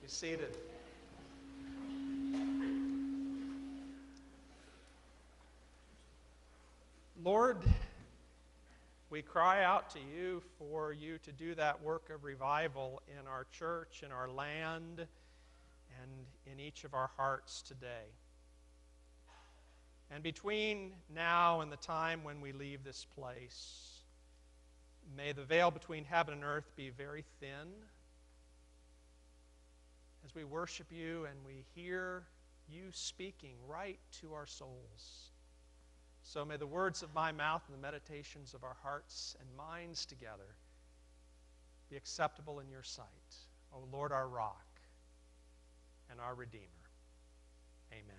Be seated. Lord, we cry out to you for you to do that work of revival in our church, in our land, and in each of our hearts today. And between now and the time when we leave this place, may the veil between heaven and earth be very thin as we worship you and we hear you speaking right to our souls. So may the words of my mouth and the meditations of our hearts and minds together be acceptable in your sight, O Lord, our rock and our Redeemer. Amen.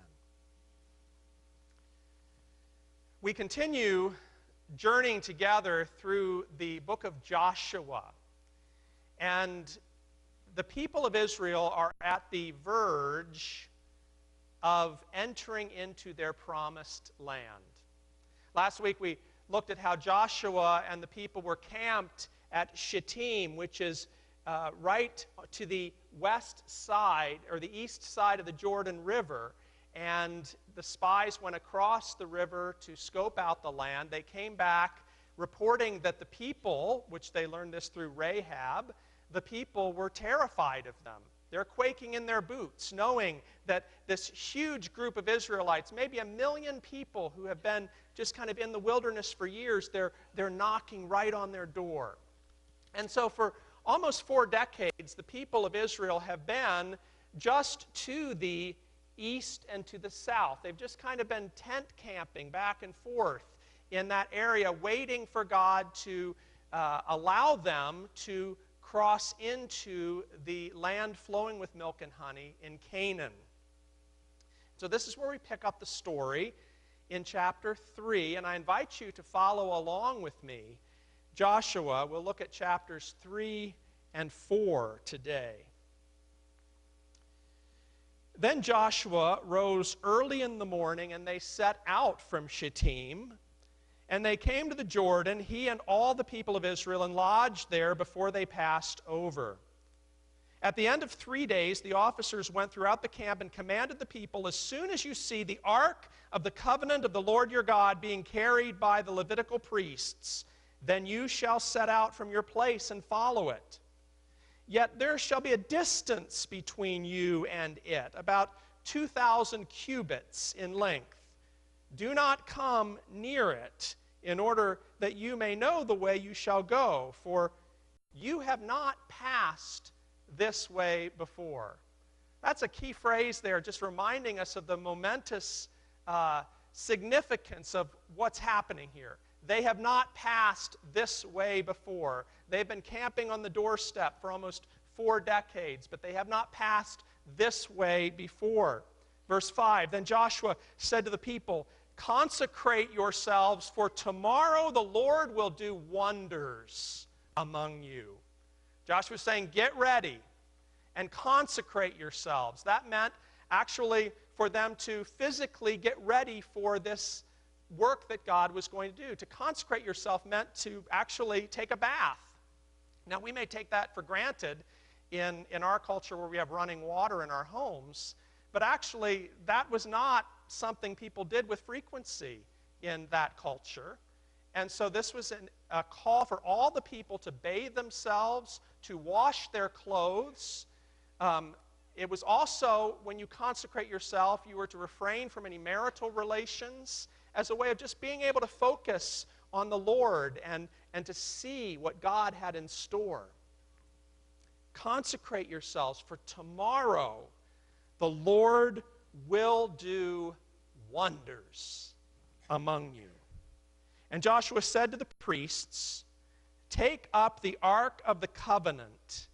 We continue journeying together through the book of Joshua. And the people of Israel are at the verge of entering into their promised land. Last week we looked at how Joshua and the people were camped at Shittim, which is right to the west side, or the east side of the Jordan River. And the spies went across the river to scope out the land. They came back reporting that the people, which they learned this through Rahab, the people were terrified of them. They're quaking in their boots, knowing that this huge group of Israelites, maybe 1 million people who have been just kind of in the wilderness for years, they're knocking right on their door. And so for almost 4 decades, the people of Israel have been just to the east and to the south. They've just kind of been tent camping back and forth in that area, waiting for God to allow them to cross into the land flowing with milk and honey in Canaan. So this is where we pick up the story in chapter 3, and I invite you to follow along with me. Joshua, we'll look at chapters 3 and 4 today. Then Joshua rose early in the morning, and they set out from Shittim. And they came to the Jordan, he and all the people of Israel, and lodged there before they passed over. At the end of 3 days, the officers went throughout the camp and commanded the people, as soon as you see the ark of the covenant of the Lord your God being carried by the Levitical priests, then you shall set out from your place and follow it. Yet there shall be a distance between you and it, about 2,000 cubits in length. Do not come near it, in order that you may know the way you shall go, for you have not passed this way before. That's a key phrase there, just reminding us of the momentous significance of what's happening here. They have not passed this way before. They've been camping on the doorstep for almost 4 decades, but they have not passed this way before. Verse 5, then Joshua said to the people, consecrate yourselves, for tomorrow the Lord will do wonders among you. Joshua was saying, get ready and consecrate yourselves. That meant actually for them to physically get ready for this work that God was going to do. To consecrate yourself meant to actually take a bath. Now, we may take that for granted in our culture where we have running water in our homes, but actually that was not something people did with frequency in that culture. And so this was a call for all the people to bathe themselves, to wash their clothes. It was also, when you consecrate yourself, you were to refrain from any marital relations as a way of just being able to focus on the Lord and to see what God had in store. Consecrate yourselves, for tomorrow the Lord will do wonders among you. And Joshua said to the priests, take up the ark of the covenant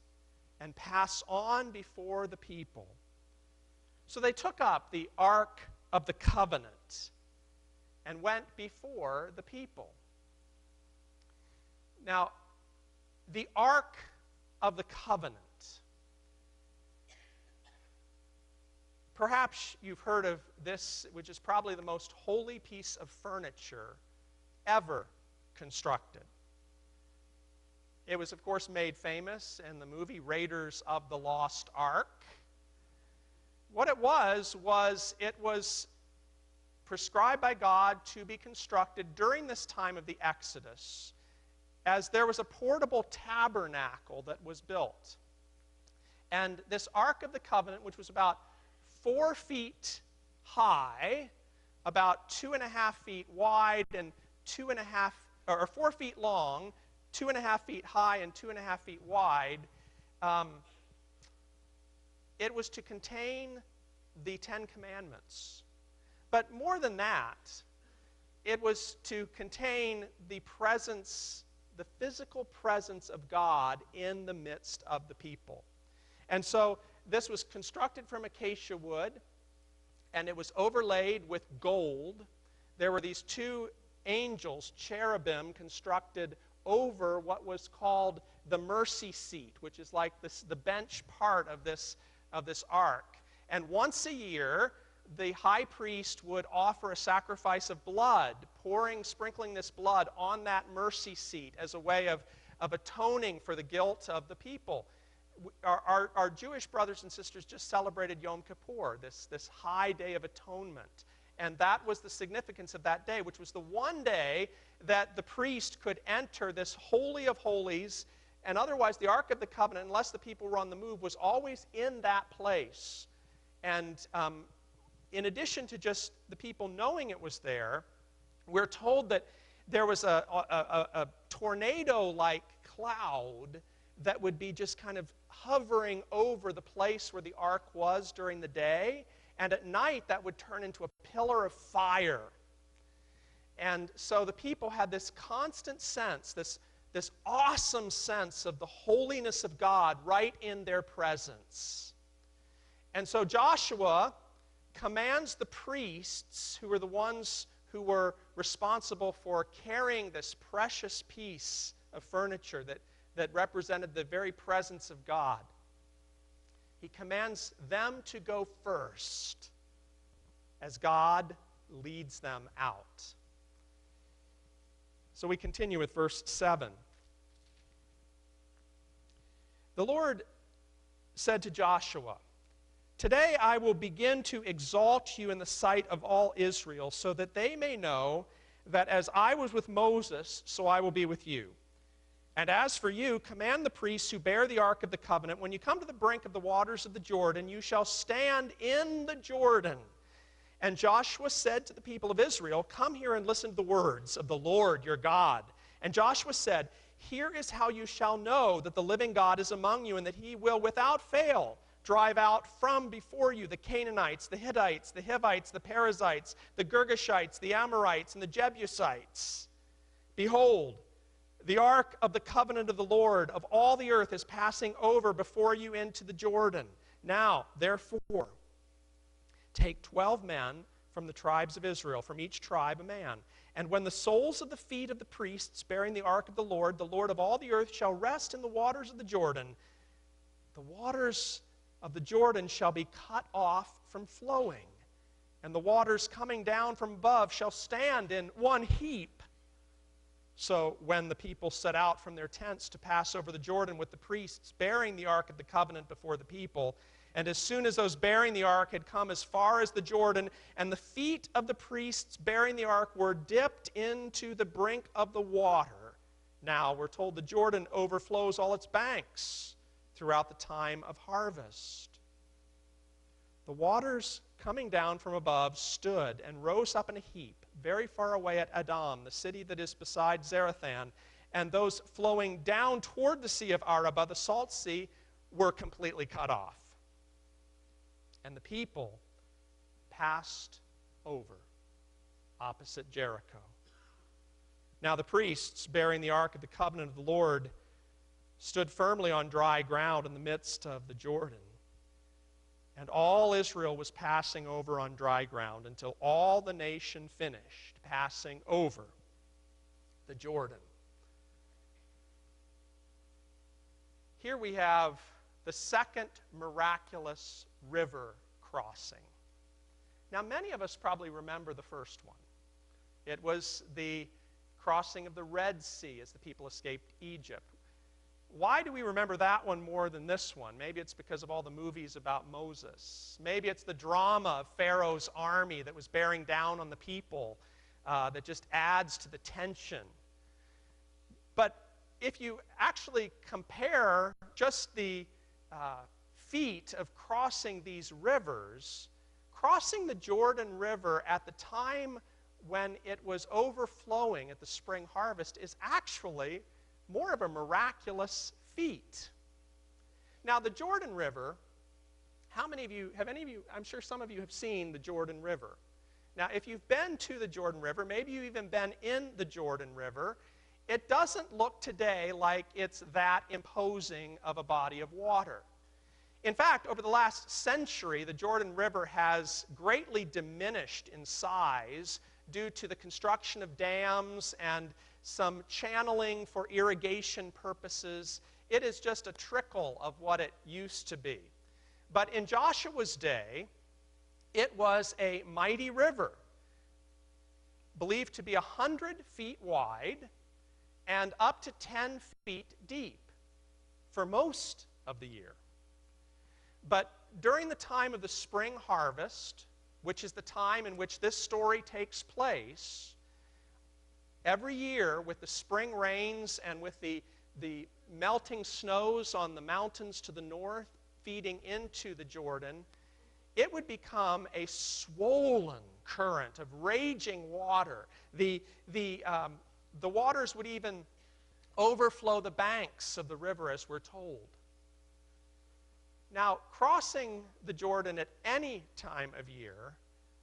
and pass on before the people. So they took up the ark of the covenant and went before the people. Now, the ark of the covenant. Perhaps you've heard of this, which is probably the most holy piece of furniture ever constructed. It was, of course, made famous in the movie Raiders of the Lost Ark. What it was it was prescribed by God to be constructed during this time of the Exodus, as there was a portable tabernacle that was built. And this Ark of the Covenant, which was about 4 feet high, about 2.5 feet wide, and 4 feet long, 2.5 feet high, and 2.5 feet wide, it was to contain the Ten Commandments. But more than that, it was to contain the presence, the physical presence of God in the midst of the people. And so this was constructed from acacia wood, and it was overlaid with gold. There were these 2 angels, cherubim, constructed over what was called the mercy seat, which is like the bench part of this ark. And once a year, the high priest would offer a sacrifice of blood, sprinkling this blood on that mercy seat as a way of atoning for the guilt of the people. Our Jewish brothers and sisters just celebrated Yom Kippur, this high day of atonement. And that was the significance of that day, which was the one day that the priest could enter this Holy of Holies, and otherwise the Ark of the Covenant, unless the people were on the move, was always in that place. And in addition to just the people knowing it was there, we're told that there was a tornado-like cloud that would be just kind of hovering over the place where the ark was during the day, and at night that would turn into a pillar of fire. And so the people had this constant sense, this awesome sense of the holiness of God right in their presence. And so Joshua commands the priests, who were the ones who were responsible for carrying this precious piece of furniture that represented the very presence of God. He commands them to go first as God leads them out. So we continue with verse 7. The Lord said to Joshua, "Today I will begin to exalt you in the sight of all Israel, so that they may know that as I was with Moses, so I will be with you. And as for you, command the priests who bear the Ark of the Covenant, when you come to the brink of the waters of the Jordan, you shall stand in the Jordan." And Joshua said to the people of Israel, "Come here and listen to the words of the Lord your God." And Joshua said, "Here is how you shall know that the living God is among you, and that he will without fail drive out from before you the Canaanites, the Hittites, the Hivites, the Perizzites, the Girgashites, the Amorites, and the Jebusites. Behold, the ark of the covenant of the Lord of all the earth is passing over before you into the Jordan. Now, therefore, take 12 men from the tribes of Israel, from each tribe a man. And when the soles of the feet of the priests bearing the ark of the Lord of all the earth, shall rest in the waters of the Jordan, the waters of the Jordan shall be cut off from flowing, and the waters coming down from above shall stand in one heap." So when the people set out from their tents to pass over the Jordan with the priests bearing the Ark of the Covenant before the people, and as soon as those bearing the Ark had come as far as the Jordan, and the feet of the priests bearing the Ark were dipped into the brink of the water, now we're told the Jordan overflows all its banks throughout the time of harvest. The waters coming down from above stood and rose up in a heap very far away at Adam, the city that is beside Zarethan, and those flowing down toward the Sea of Arabah, the Salt Sea, were completely cut off. And the people passed over opposite Jericho. Now the priests bearing the Ark of the Covenant of the Lord stood firmly on dry ground in the midst of the Jordan. And all Israel was passing over on dry ground until all the nation finished passing over the Jordan. Here we have the second miraculous river crossing. Now, many of us probably remember the first one. It was the crossing of the Red Sea as the people escaped Egypt. why do we remember that one more than this one? Maybe it's because of all the movies about Moses. Maybe it's the drama of Pharaoh's army that was bearing down on the people that just adds to the tension. But if you actually compare just the feat of crossing these rivers, crossing the Jordan River at the time when it was overflowing at the spring harvest is actually more of a miraculous feat. Now, the Jordan River, have any of you, I'm sure some of you have seen the Jordan River. Now, if you've been to the Jordan River, maybe you've even been in the Jordan River, it doesn't look today like it's that imposing of a body of water. In fact, over the last century, the Jordan River has greatly diminished in size due to the construction of dams and some channeling for irrigation purposes. It is just a trickle of what it used to be. But in Joshua's day, it was a mighty river, believed to be 100 feet wide and up to 10 feet deep for most of the year. But during the time of the spring harvest, which is the time in which this story takes place, every year with the spring rains and with the melting snows on the mountains to the north feeding into the Jordan, it would become a swollen current of raging water. The waters would even overflow the banks of the river, as we're told. Now, crossing the Jordan at any time of year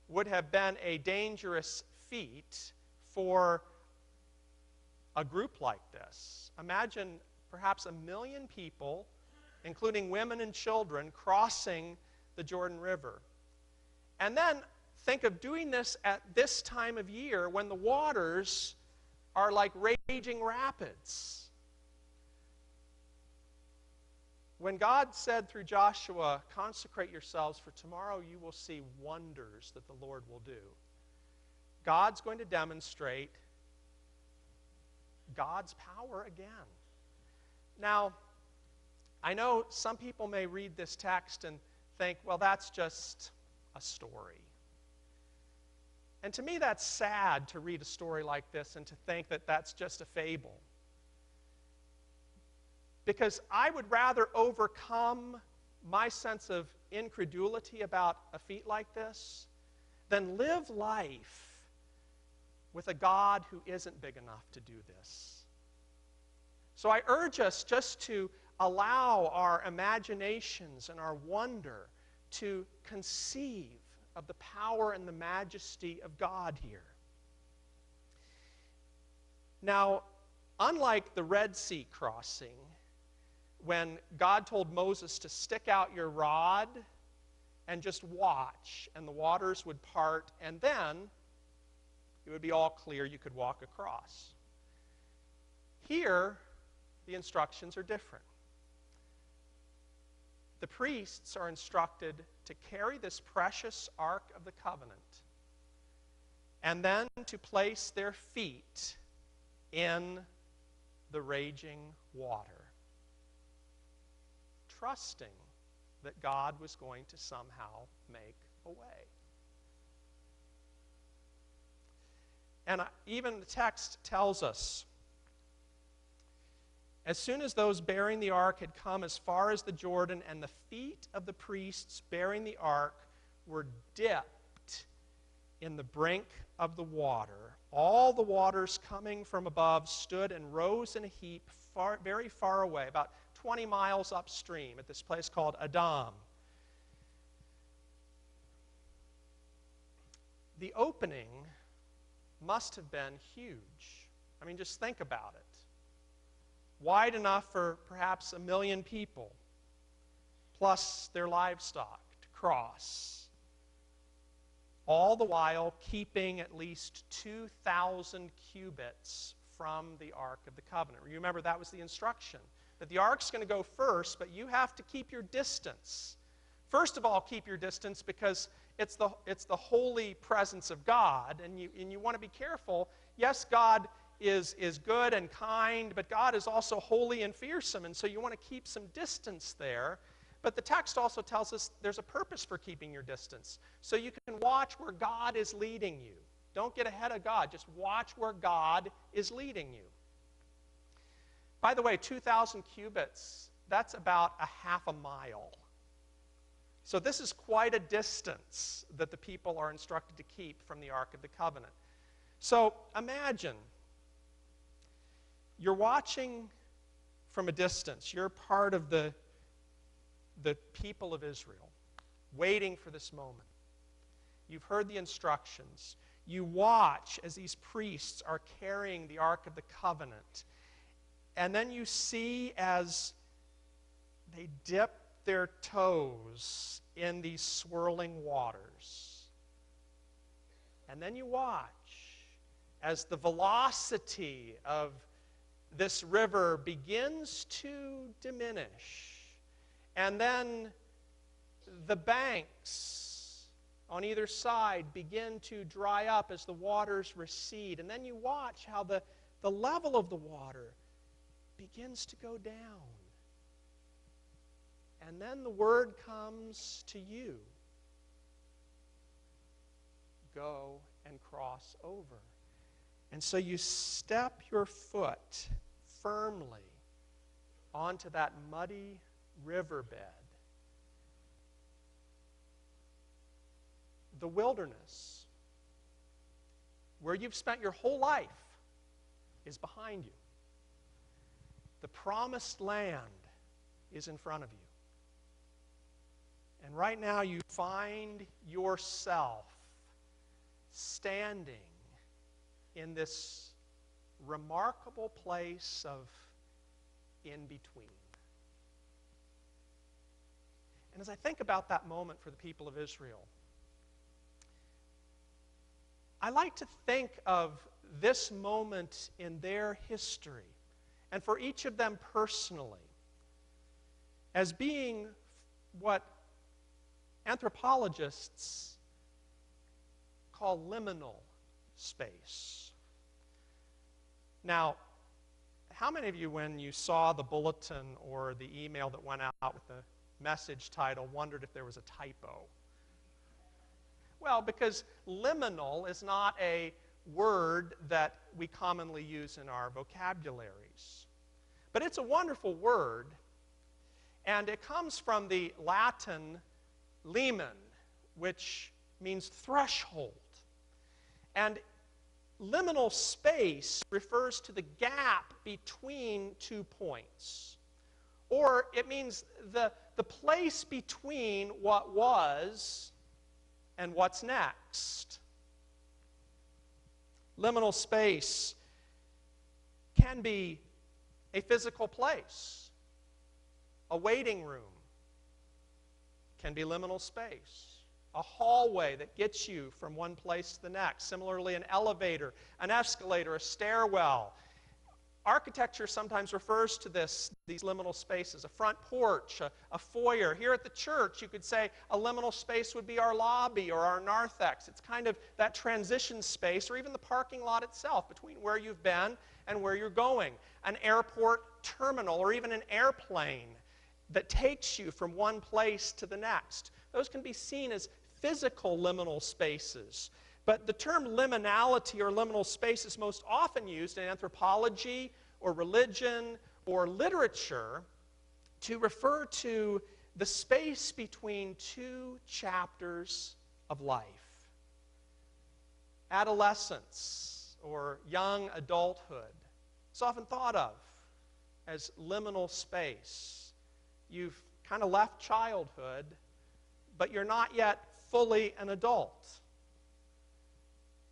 would have been a dangerous feat for a group like this. Imagine perhaps 1 million people, including women and children, crossing the Jordan River. And then think of doing this at this time of year when the waters are like raging rapids. When God said through Joshua, "Consecrate yourselves, for tomorrow you will see wonders that the Lord will do," God's going to demonstrate God's power again. Now, I know some people may read this text and think, well, that's just a story. And to me, that's sad to read a story like this and to think that that's just a fable. Because I would rather overcome my sense of incredulity about a feat like this than live life with a God who isn't big enough to do this. So I urge us just to allow our imaginations and our wonder to conceive of the power and the majesty of God here. Now, unlike the Red Sea crossing, when God told Moses to stick out your rod and just watch, and the waters would part, and then it would be all clear, you could walk across. Here, the instructions are different. The priests are instructed to carry this precious Ark of the Covenant and then to place their feet in the raging water, trusting that God was going to somehow make a way. And even the text tells us, as soon as those bearing the ark had come as far as the Jordan, and the feet of the priests bearing the ark were dipped in the brink of the water, all the waters coming from above stood and rose in a heap very far away, about 20 miles upstream at this place called Adam. The opening must have been huge. I mean, just think about it. Wide enough for perhaps 1 million people, plus their livestock, to cross. All the while keeping at least 2,000 cubits from the Ark of the Covenant. You remember that was the instruction, that the Ark's going to go first, but you have to keep your distance. First of all, keep your distance because it's the holy presence of God, and you want to be careful. Yes, God is good and kind, but God is also holy and fearsome, and so you want to keep some distance there. But the text also tells us there's a purpose for keeping your distance. So you can watch where God is leading you. Don't get ahead of God. Just watch where God is leading you. By the way, 2,000 cubits, that's about a half a mile. So this is quite a distance that the people are instructed to keep from the Ark of the Covenant. So imagine you're watching from a distance. You're part of the people of Israel, waiting for this moment. You've heard the instructions. You watch as these priests are carrying the Ark of the Covenant. And then you see as they dip their toes in these swirling waters. And then you watch as the velocity of this river begins to diminish. And then the banks on either side begin to dry up as the waters recede. And then you watch how the level of the water begins to go down. And then the word comes to you. Go and cross over. And so you step your foot firmly onto that muddy riverbed. The wilderness, where you've spent your whole life, is behind you. The promised land is in front of you. And right now you find yourself standing in this remarkable place of in between. And as I think about that moment for the people of Israel, I like to think of this moment in their history, and for each of them personally, as being what anthropologists call liminal space. Now, how many of you, when you saw the bulletin or the email that went out with the message title, wondered if there was a typo? Well, because liminal is not a word that we commonly use in our vocabularies. But it's a wonderful word, and it comes from the Latin limen, which means threshold. And liminal space refers to the gap between 2 points. Or it means the place between what was and what's next. Liminal space can be a physical place. A waiting room can be liminal space. A hallway that gets you from one place to the next. Similarly, an elevator, an escalator, a stairwell. Architecture sometimes refers to these liminal spaces. A front porch, a foyer. Here at the church, you could say a liminal space would be our lobby or our narthex. It's kind of that transition space, or even the parking lot itself between where you've been and where you're going. An airport terminal, or even an airplane that takes you from one place to the next. Those can be seen as physical liminal spaces. But the term liminality or liminal space is most often used in anthropology or religion or literature to refer to the space between 2 chapters of life. Adolescence or young adulthood is often thought of as liminal space. You've kind of left childhood, but you're not yet fully an adult.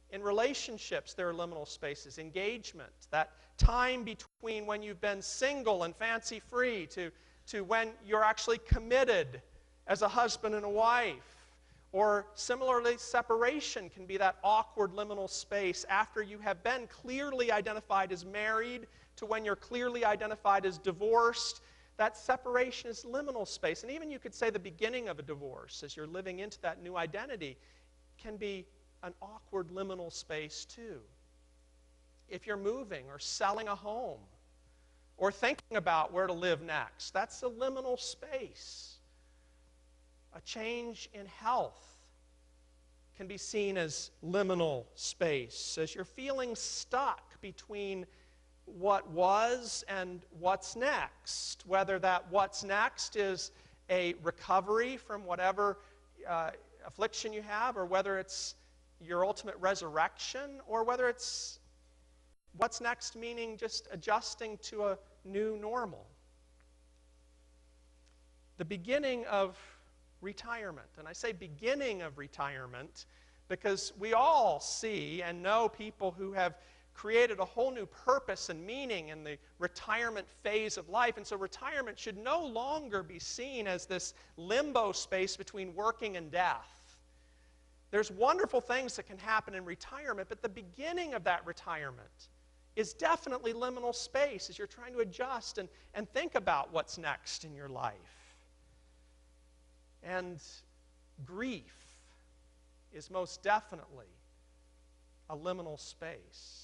In relationships, there are liminal spaces. Engagement, that time between when you've been single and fancy-free to when you're actually committed as a husband and a wife. Or similarly, separation can be that awkward liminal space after you have been clearly identified as married to when you're clearly identified as divorced. That separation is liminal space. And even you could say the beginning of a divorce, as you're living into that new identity, can be an awkward liminal space too. if you're moving or selling a home or thinking about where to live next. That's a liminal space. A change in health can be seen as liminal space, as you're feeling stuck between what was and what's next, whether that what's next is a recovery from whatever affliction you have, or whether it's your ultimate resurrection, or whether it's what's next meaning just adjusting to a new normal. The beginning of retirement, and I say beginning of retirement because we all see and know people who have created a whole new purpose and meaning in the retirement phase of life. And so retirement should no longer be seen as this limbo space between working and death. There's wonderful things that can happen in retirement, but the beginning of that retirement is definitely liminal space as you're trying to adjust and think about what's next in your life. And grief is most definitely a liminal space.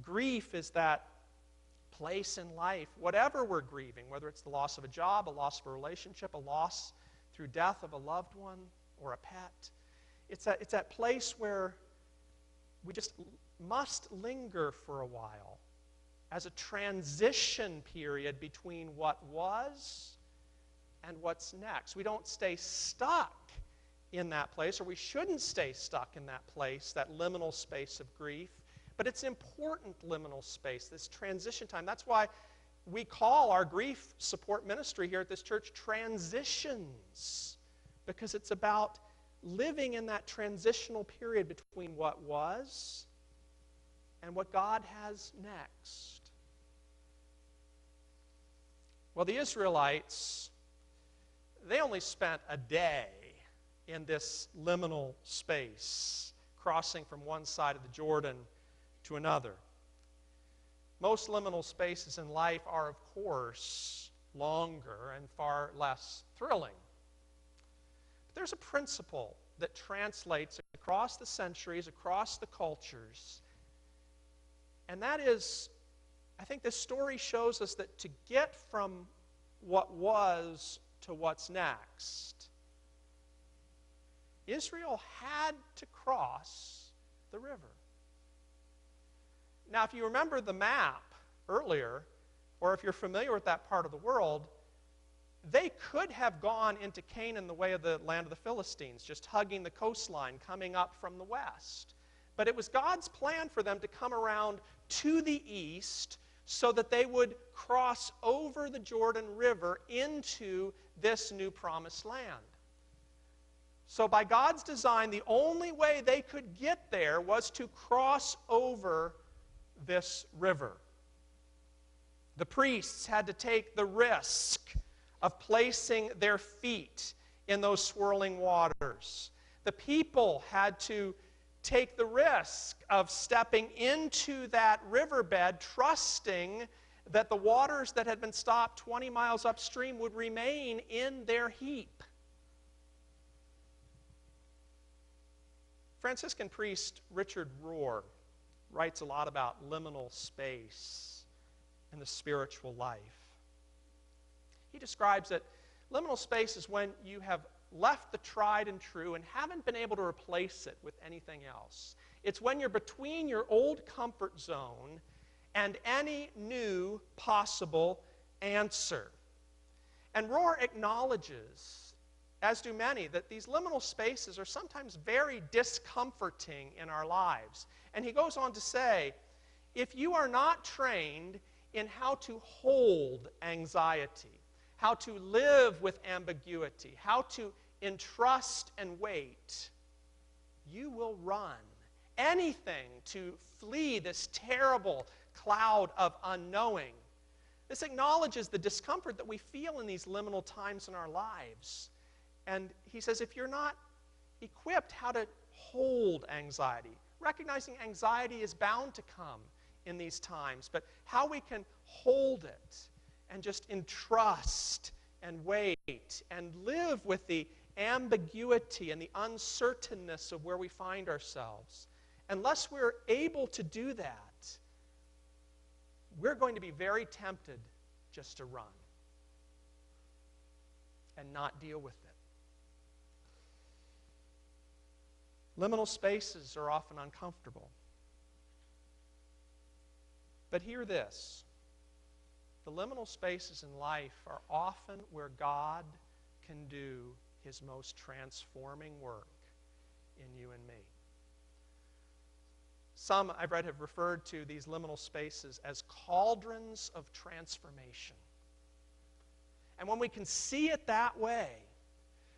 Grief is that place in life, whatever we're grieving, whether it's the loss of a job, a loss of a relationship, a loss through death of a loved one or a pet. It's that place where we just must linger for a while as a transition period between what was and what's next. We don't stay stuck in that place, or we shouldn't stay stuck in that place, that liminal space of grief. But it's important liminal space, this transition time. That's why we call our grief support ministry here at this church transitions, because it's about living in that transitional period between what was and what God has next. Well, the Israelites, they only spent a day in this liminal space, crossing from one side of the Jordan to another. Most liminal spaces in life are, of course, longer and far less thrilling. But there's a principle that translates across the centuries, across the cultures, and that is, I think this story shows us that to get from what was to what's next, Israel had to cross the river. Now, if you remember the map earlier, or if you're familiar with that part of the world, they could have gone into Canaan the way of the land of the Philistines, just hugging the coastline, coming up from the west. But it was God's plan for them to come around to the east so that they would cross over the Jordan River into this new promised land. So by God's design, the only way they could get there was to cross over this river. The priests had to take the risk of placing their feet in those swirling waters. The people had to take the risk of stepping into that riverbed, trusting that the waters that had been stopped 20 miles upstream would remain in their heap. Franciscan priest Richard Rohr writes a lot about liminal space in the spiritual life. He describes that liminal space is when you have left the tried and true and haven't been able to replace it with anything else. It's when you're between your old comfort zone and any new possible answer. And Rohr acknowledges, as do many, that these liminal spaces are sometimes very discomforting in our lives. And he goes on to say, if you are not trained in how to hold anxiety, how to live with ambiguity, how to entrust and wait, you will run anything to flee this terrible cloud of unknowing. This acknowledges the discomfort that we feel in these liminal times in our lives. And he says if you're not equipped how to hold anxiety, recognizing anxiety is bound to come in these times, but how we can hold it and just entrust and wait and live with the ambiguity and the uncertainness of where we find ourselves. unless we're able to do that, we're going to be very tempted just to run and not deal with it. Liminal spaces are often uncomfortable. But hear this. The liminal spaces in life are often where God can do his most transforming work in you and me. Some, I've read, have referred to these liminal spaces as cauldrons of transformation. And when we can see it that way,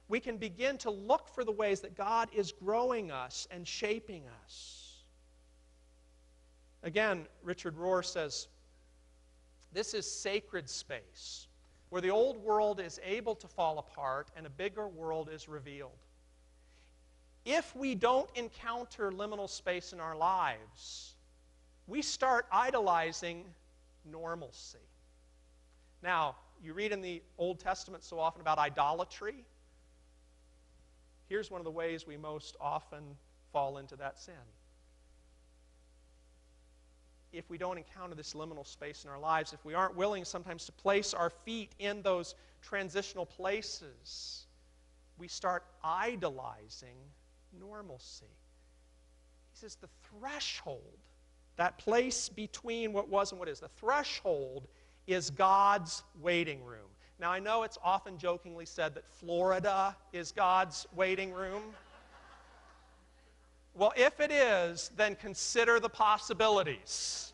we can begin to look for the ways that God is growing us and shaping us. Again, Richard Rohr says, this is sacred space, where the old world is able to fall apart and a bigger world is revealed. If we don't encounter liminal space in our lives, we start idolizing normalcy. Now, you read in the Old Testament so often about idolatry. Here's one of the ways we most often fall into that sin. If we don't encounter this liminal space in our lives, if we aren't willing sometimes to place our feet in those transitional places, we start idolizing normalcy. He says the threshold, that place between what was and what is, the threshold is God's waiting room. Now, I know it's often jokingly said that Florida is God's waiting room. Well, if it is, then consider the possibilities.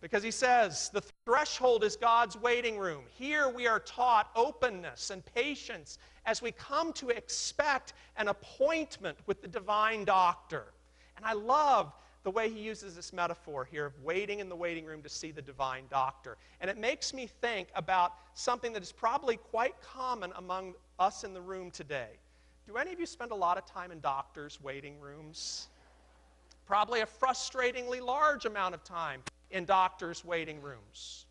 Because he says the threshold is God's waiting room. Here we are taught openness and patience as we come to expect an appointment with the divine doctor. And I love the way he uses this metaphor here of waiting in the waiting room to see the divine doctor. And it makes me think about something that is probably quite common among us in the room today. Do any of you spend a lot of time in doctors' waiting rooms? Probably a frustratingly large amount of time in doctors' waiting rooms.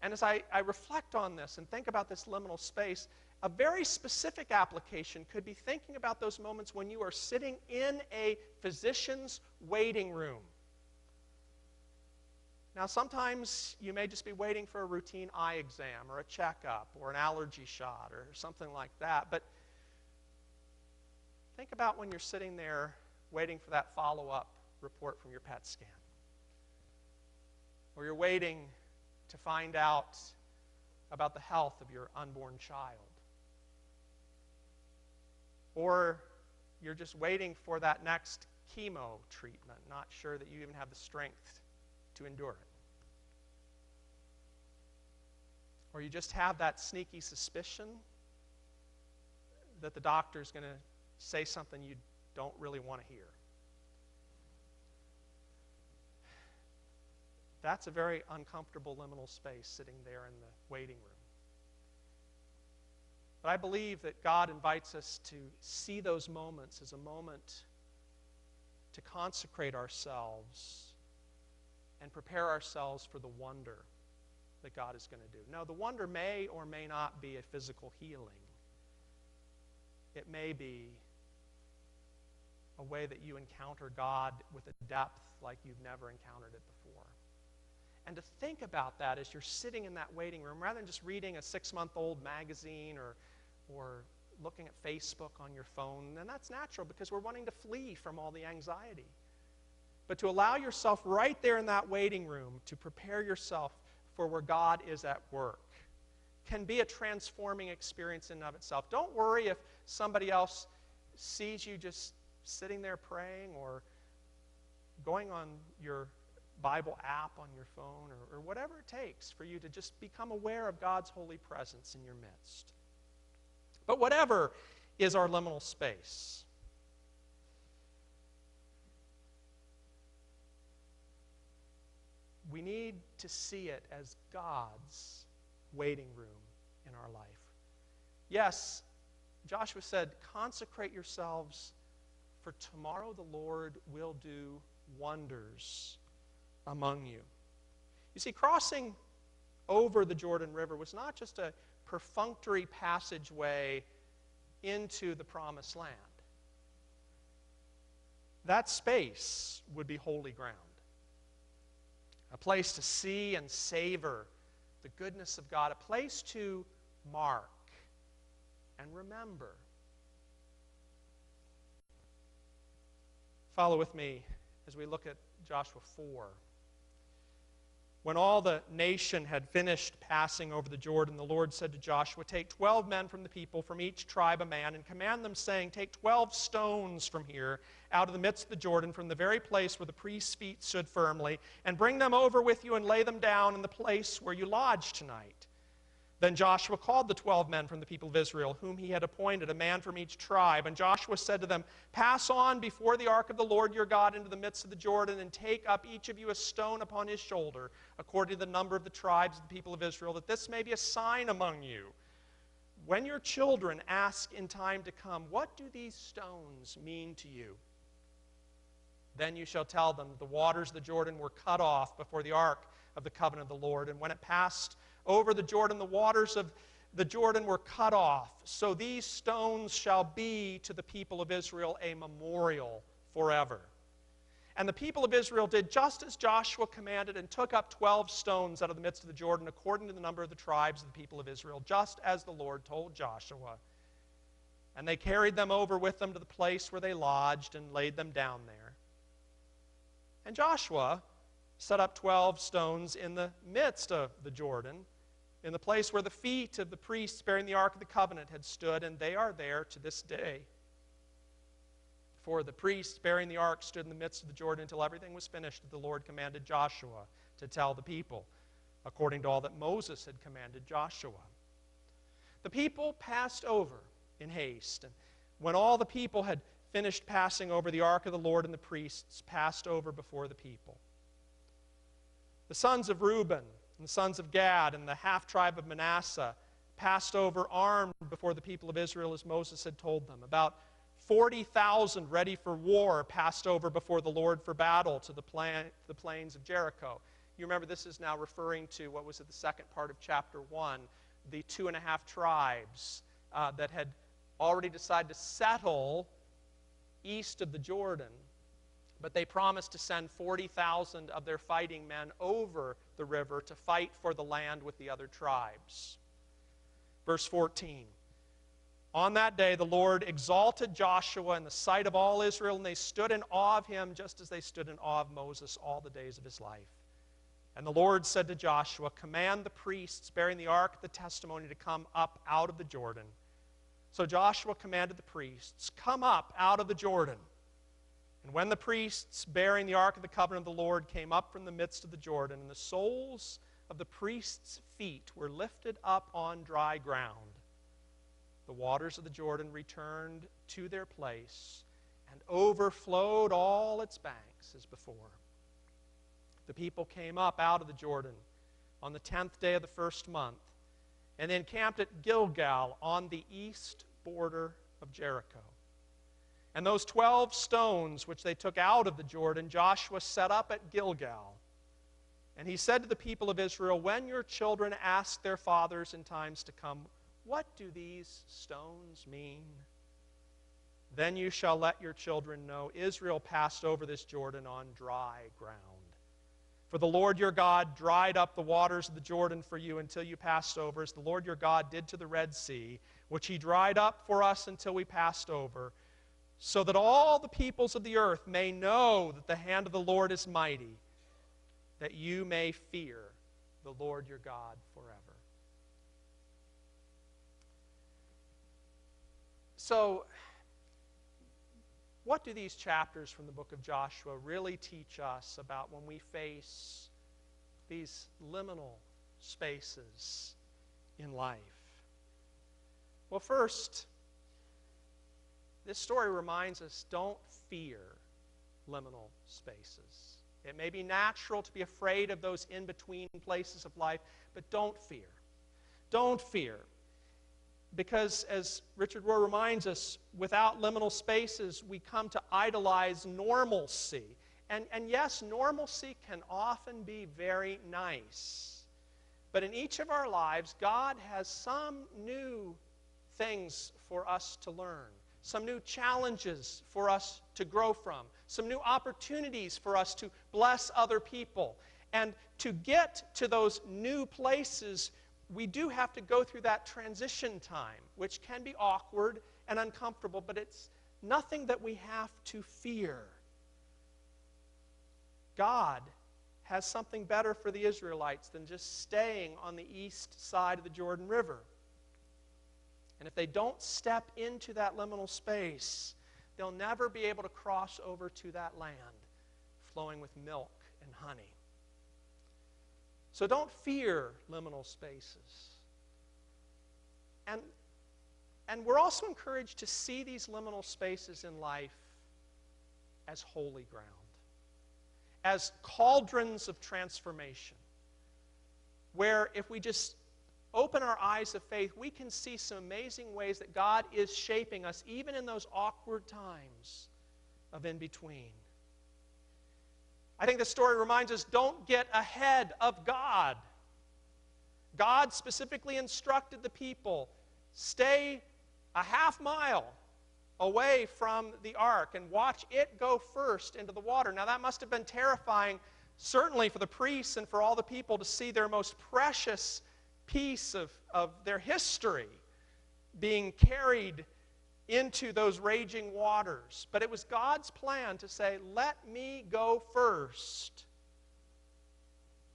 And as I reflect on this and think about this liminal space, a very specific application could be thinking about those moments when you are sitting in a physician's waiting room. Now, sometimes you may just be waiting for a routine eye exam or a checkup or an allergy shot or something like that. But think about when you're sitting there waiting for that follow-up report from your PET scan. Or you're waiting to find out about the health of your unborn child. Or you're just waiting for that next chemo treatment, not sure that you even have the strength to endure it. Or you just have that sneaky suspicion that the doctor's going to say something you don't really want to hear. That's a very uncomfortable liminal space sitting there in the waiting room. But I believe that God invites us to see those moments as a moment to consecrate ourselves and prepare ourselves for the wonder that God is going to do. Now, the wonder may or may not be a physical healing. It may be a way that you encounter God with a depth like you've never encountered it before. And to think about that as you're sitting in that waiting room, rather than just reading a 6-month-old magazine or looking at Facebook on your phone, and that's natural because we're wanting to flee from all the anxiety. But to allow yourself right there in that waiting room to prepare yourself for where God is at work can be a transforming experience in and of itself. Don't worry if somebody else sees you just sitting there praying or going on your Bible app on your phone or whatever it takes for you to just become aware of God's holy presence in your midst. But whatever is our liminal space, we need to see it as God's waiting room in our life. Yes, Joshua said, consecrate yourselves, for tomorrow the Lord will do wonders among you. You see, crossing over the Jordan River was not just a perfunctory passageway into the promised land. that space would be holy ground. A place to see and savor the goodness of God. A place to mark and remember. Follow with me as we look at Joshua 4. When all the nation had finished passing over the Jordan, the Lord said to Joshua, "Take 12 men from the people, from each tribe a man, and command them, saying, Take 12 stones from here, out of the midst of the Jordan, from the very place where the priest's feet stood firmly, and bring them over with you and lay them down in the place where you lodge tonight." Then Joshua called the 12 men from the people of Israel, whom he had appointed, a man from each tribe. And Joshua said to them, "Pass on before the ark of the Lord your God into the midst of the Jordan, and take up each of you a stone upon his shoulder, according to the number of the tribes of the people of Israel, that this may be a sign among you. When your children ask in time to come, 'What do these stones mean to you?' Then you shall tell them, 'The waters of the Jordan were cut off before the ark of the covenant of the Lord, and when it passed over the Jordan, the waters of the Jordan were cut off. So these stones shall be to the people of Israel a memorial forever.' And the people of Israel did just as Joshua commanded, and took up 12 stones out of the midst of the Jordan, according to the number of the tribes of the people of Israel, just as the Lord told Joshua. And they carried them over with them to the place where they lodged, and laid them down there. And Joshua set up 12 stones in the midst of the Jordan, in the place where the feet of the priests bearing the Ark of the Covenant had stood, and they are there to this day. For the priests bearing the ark stood in the midst of the Jordan until everything was finished that the Lord commanded Joshua to tell the people, according to all that Moses had commanded Joshua. The people passed over in haste, and when all the people had finished passing over, the ark of the Lord and the priests passed over before the people. The sons of Reuben and the sons of Gad and the half-tribe of Manasseh passed over armed before the people of Israel as Moses had told them. About 40,000 ready for war passed over before the Lord for battle to the plains of Jericho. You remember this is now referring to what was at the second part of chapter 1, the 2.5 tribes that had already decided to settle east of the Jordan, but they promised to send 40,000 of their fighting men over the river to fight for the land with the other tribes. Verse 14. On that day the Lord exalted Joshua in the sight of all Israel, and they stood in awe of him just as they stood in awe of Moses all the days of his life. And the Lord said to Joshua, "Command the priests bearing the ark of the testimony to come up out of the Jordan." So Joshua commanded the priests, "Come up out of the Jordan." And when the priests bearing the ark of the covenant of the Lord came up from the midst of the Jordan, and the soles of the priests' feet were lifted up on dry ground, the waters of the Jordan returned to their place and overflowed all its banks as before. The people came up out of the Jordan on the 10th day of the first month, and encamped at Gilgal on the east border of Jericho. And those 12 stones which they took out of the Jordan, Joshua set up at Gilgal. And he said to the people of Israel, "When your children ask their fathers in times to come, 'What do these stones mean?' then you shall let your children know, Israel passed over this Jordan on dry ground. For the Lord your God dried up the waters of the Jordan for you until you passed over, as the Lord your God did to the Red Sea, which he dried up for us until we passed over, so that all the peoples of the earth may know that the hand of the Lord is mighty, that you may fear the Lord your God forever." So, what do these chapters from the book of Joshua really teach us about when we face these liminal spaces in life? Well, first, this story reminds us, don't fear liminal spaces. It may be natural to be afraid of those in-between places of life, but don't fear. Don't fear. Because, as Richard Rohr reminds us, without liminal spaces, we come to idolize normalcy. And yes, normalcy can often be very nice. But in each of our lives, God has some new things for us to learn, some new challenges for us to grow from, some new opportunities for us to bless other people. And to get to those new places, we do have to go through that transition time, which can be awkward and uncomfortable, but it's nothing that we have to fear. God has something better for the Israelites than just staying on the east side of the Jordan River. And if they don't step into that liminal space, they'll never be able to cross over to that land flowing with milk and honey. So don't fear liminal spaces. And we're also encouraged to see these liminal spaces in life as holy ground, as cauldrons of transformation, where if we just open our eyes of faith, we can see some amazing ways that God is shaping us, even in those awkward times of in-between. I think the story reminds us, don't get ahead of God. God specifically instructed the people, stay a half mile away from the ark and watch it go first into the water. Now that must have been terrifying, certainly for the priests and for all the people, to see their most precious piece of their history being carried into those raging waters. But it was God's plan to say, let me go first.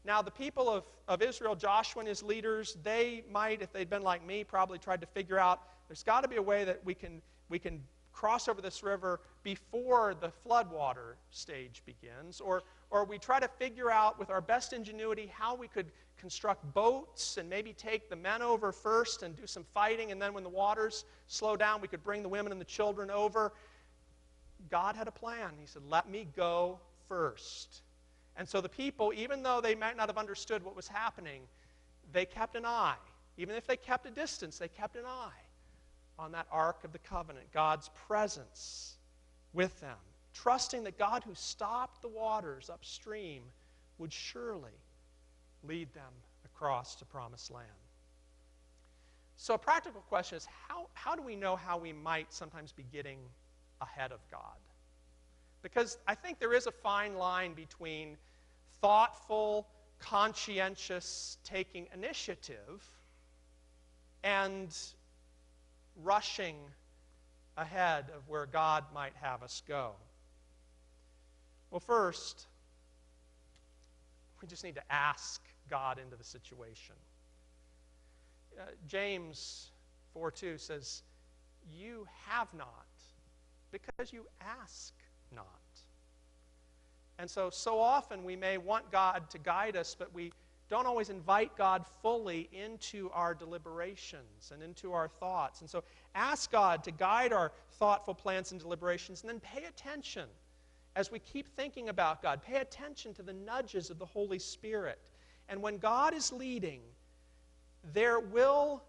Now the people of Israel, Joshua and his leaders, they might, if they'd been like me, probably tried to figure out, there's got to be a way that we can cross over this river before the floodwater stage begins, or we try to figure out with our best ingenuity how we could construct boats and maybe take the men over first and do some fighting, and then when the waters slow down, we could bring the women and the children over. God had a plan. He said, let me go first. And so the people, even though they might not have understood what was happening, they kept an eye. Even if they kept a distance, they kept an eye on that Ark of the Covenant, God's presence with them, trusting that God who stopped the waters upstream would surely lead them across to Promised Land. So a practical question is, how do we know how we might sometimes be getting ahead of God? Because I think there is a fine line between thoughtful, conscientious taking initiative and rushing ahead of where God might have us go. Well, first, we just need to ask God into the situation. James 4:2 says, you have not because you ask not. And so often we may want God to guide us, but we don't always invite God fully into our deliberations and into our thoughts. And so ask God to guide our thoughtful plans and deliberations, and then pay attention as we keep thinking about God. Pay attention to the nudges of the Holy Spirit. And when God is leading, there will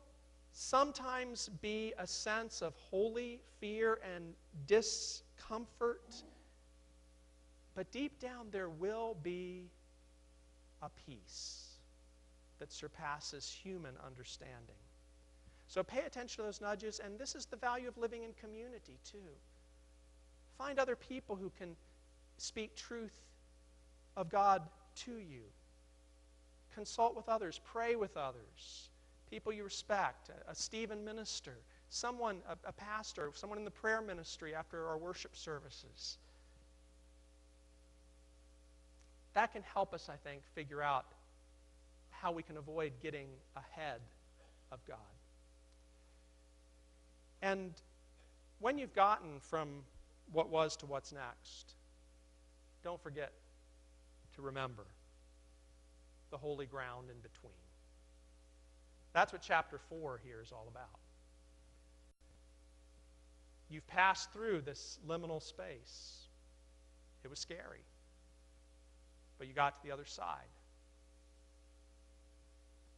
sometimes be a sense of holy fear and discomfort, but deep down there will be a peace that surpasses human understanding. So pay attention to those nudges, and this is the value of living in community too. Find other people who can speak truth of God to you. Consult with others, pray with others, people you respect, a Stephen minister, someone, a pastor, someone in the prayer ministry after our worship services. That can help us, I think, figure out how we can avoid getting ahead of God. And when you've gotten from what was to what's next, don't forget to remember the holy ground in between. That's what chapter 4 here is all about. You've passed through this liminal space. It was scary, but you got to the other side.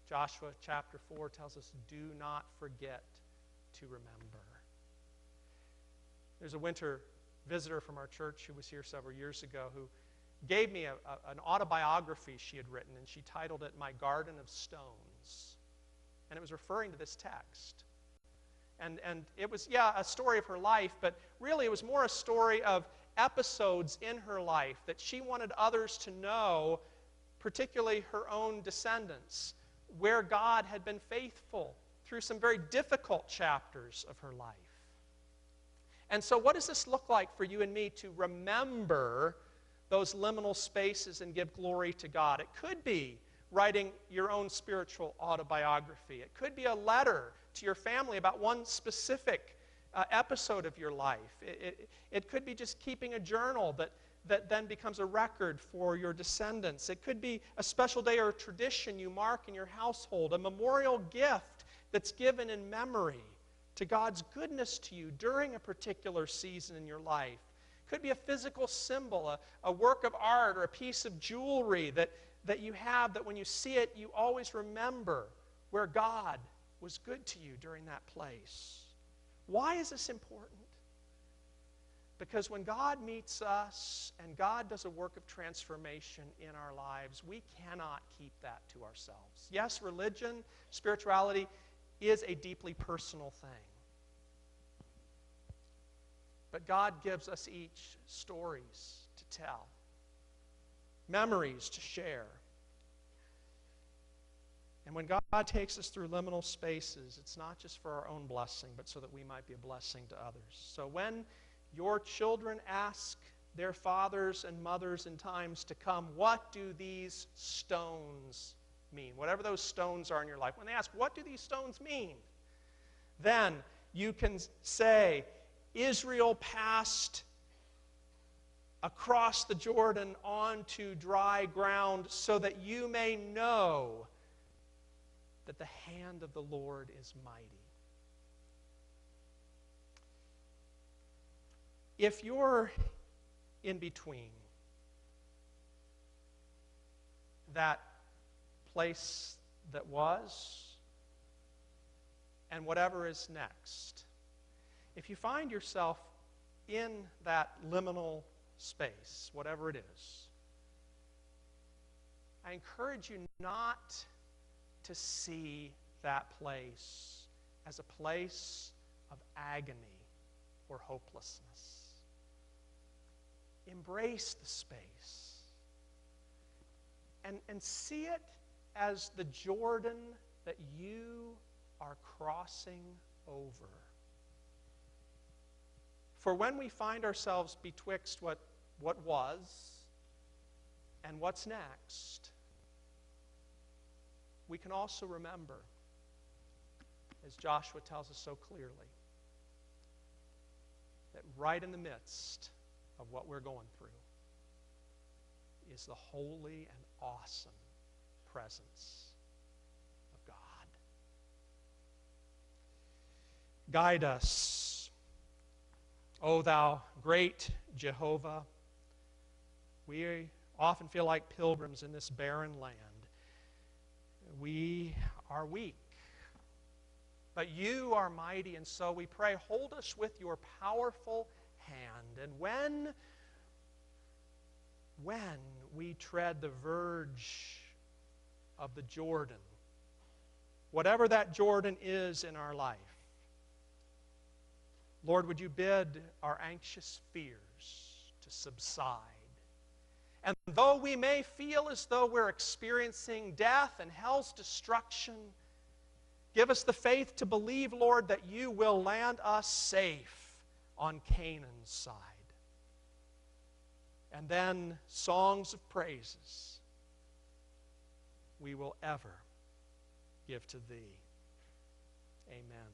Joshua chapter 4 tells us, do not forget to remember. There's a winter visitor from our church who was here several years ago who gave me an autobiography she had written, and she titled it My Garden of Stones. And it was referring to this text. And it was, a story of her life, but really it was more a story of episodes in her life that she wanted others to know, particularly her own descendants, where God had been faithful through some very difficult chapters of her life. And so what does this look like for you and me to remember those liminal spaces and give glory to God? It could be writing your own spiritual autobiography. It could be a letter to your family about one specific episode of your life. It could be just keeping a journal that then becomes a record for your descendants. It could be a special day or a tradition you mark in your household, a memorial gift that's given in memory to God's goodness to you during a particular season in your life. It could be a physical symbol, a work of art, or a piece of jewelry that you have, that when you see it, you always remember where God was good to you during that place. Why is this important? Because when God meets us and God does a work of transformation in our lives, we cannot keep that to ourselves. Yes, religion, spirituality is a deeply personal thing. But God gives us each stories to tell, memories to share. And when God takes us through liminal spaces, it's not just for our own blessing, but so that we might be a blessing to others. So when your children ask their fathers and mothers in times to come, what do these stones mean? Whatever those stones are in your life. When they ask, what do these stones mean? Then you can say, Israel passed across the Jordan onto dry ground so that you may know that the hand of the Lord is mighty. If you're in between that place that was and whatever is next, if you find yourself in that liminal space, whatever it is, I encourage you not to see that place as a place of agony or hopelessness. Embrace the space and see it as the Jordan that you are crossing over. For when we find ourselves betwixt what was and what's next, we can also remember, as Joshua tells us so clearly, that right in the midst of what we're going through is the holy and awesome presence of God. Guide us, O thou great Jehovah. We often feel like pilgrims in this barren land. We are weak, but you are mighty, and so we pray, hold us with your powerful hand. And when we tread the verge of the Jordan, whatever that Jordan is in our life, Lord, would you bid our anxious fears to subside? And though we may feel as though we're experiencing death and hell's destruction, give us the faith to believe, Lord, that you will land us safe on Canaan's side. And then songs of praises we will ever give to thee. Amen.